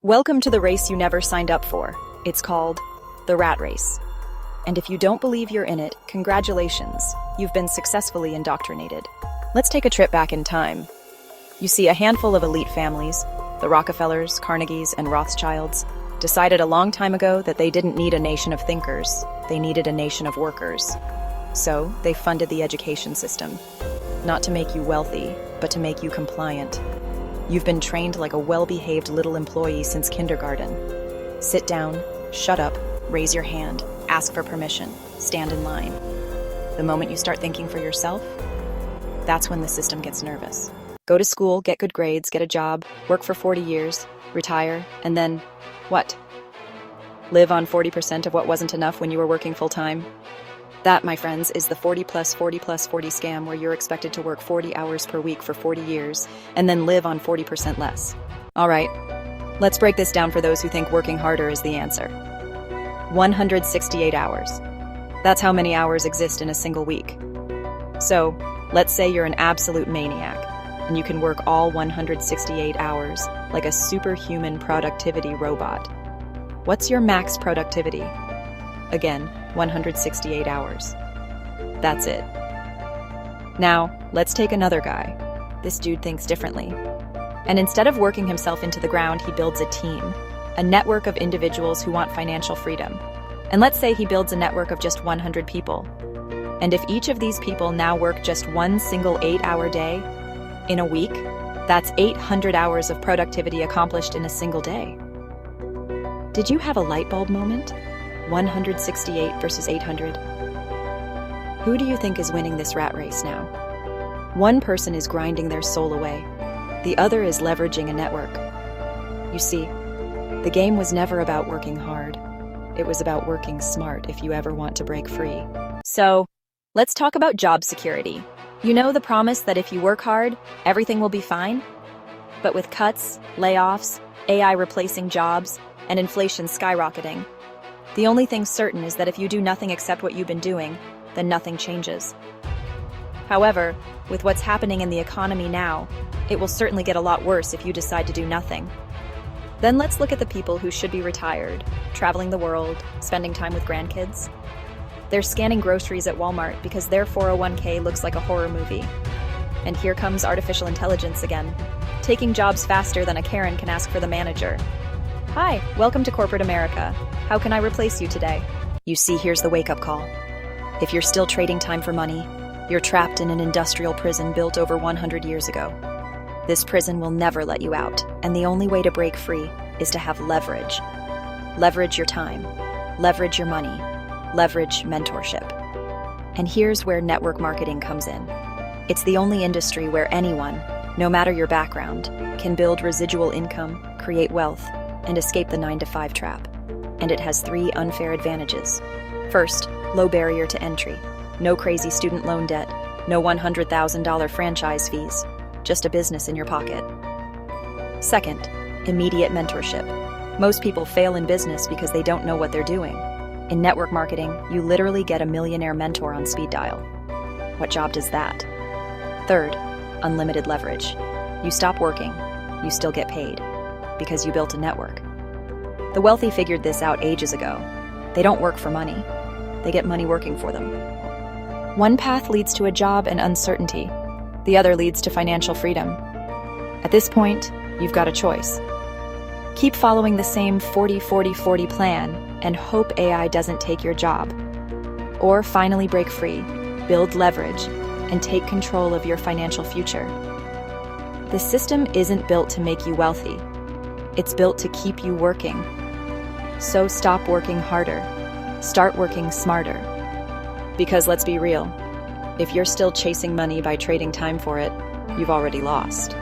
Welcome to the race you never signed up for. It's called the rat race. And if you don't believe you're in it, congratulations. You've been successfully indoctrinated. Let's take a trip back in time. You see, a handful of elite families, the Rockefellers, Carnegies, and Rothschilds, decided a long time ago that they didn't need a nation of thinkers. They needed a nation of workers. So they funded the education system, not to make you wealthy, but to make you compliant. You've been trained like a well-behaved little employee since kindergarten. Sit down, shut up, raise your hand, ask for permission, stand in line. The moment you start thinking for yourself, that's when the system gets nervous. Go to school, get good grades, get a job, work for 40 years, retire, and then what? Live on 40% of what wasn't enough when you were working full-time? That, my friends, is the 40 plus 40 plus 40 scam, where you're expected to work 40 hours per week for 40 years and then live on 40% less. All right, let's break this down for those who think working harder is the answer. 168 hours. That's how many hours exist in a single week. So, let's say you're an absolute maniac and you can work all 168 hours like a superhuman productivity robot. What's your max productivity? Again, 168 hours. That's it. Now, let's take another guy. This dude thinks differently. And instead of working himself into the ground, he builds a team, a network of individuals who want financial freedom. And let's say he builds a network of just 100 people. And if each of these people now work just one single 8-hour day in a week, that's 800 hours of productivity accomplished in a single day. Did you have a light bulb moment? 168 versus 800. Who do you think is winning this rat race now? One person is grinding their soul away. The other is leveraging a network. You see, the game was never about working hard. It was about working smart if you ever want to break free. So, let's talk about job security. You know the promise that if you work hard, everything will be fine? But with cuts, layoffs, AI replacing jobs, and inflation skyrocketing, the only thing certain is that if you do nothing except what you've been doing, then nothing changes. However, with what's happening in the economy now, it will certainly get a lot worse if you decide to do nothing. Then let's look at the people who should be retired, traveling the world, spending time with grandkids. They're scanning groceries at Walmart because their 401k looks like a horror movie. And here comes artificial intelligence again, taking jobs faster than a Karen can ask for the manager. Hi, welcome to corporate America. How can I replace you today? You see, here's the wake-up call. If you're still trading time for money, you're trapped in an industrial prison built over 100 years ago. This prison will never let you out, and the only way to break free is to have leverage. Leverage your time, leverage your money, leverage mentorship. And here's where network marketing comes in. It's the only industry where anyone, no matter your background, can build residual income, create wealth, and escape the 9-to-5 trap. And it has 3 unfair advantages. First, low barrier to entry. No crazy student loan debt, no $100,000 franchise fees, just a business in your pocket. Second, immediate mentorship. Most people fail in business because they don't know what they're doing. In network marketing, you literally get a millionaire mentor on speed dial. What job does that? Third, unlimited leverage. You stop working, you still get paid, because you built a network. The wealthy figured this out ages ago. They don't work for money. They get money working for them. One path leads to a job and uncertainty. The other leads to financial freedom. At this point, you've got a choice. Keep following the same 40-40-40 plan and hope AI doesn't take your job. Or finally break free, build leverage, and take control of your financial future. The system isn't built to make you wealthy. It's built to keep you working. So stop working harder. Start working smarter. Because let's be real, if you're still chasing money by trading time for it, you've already lost.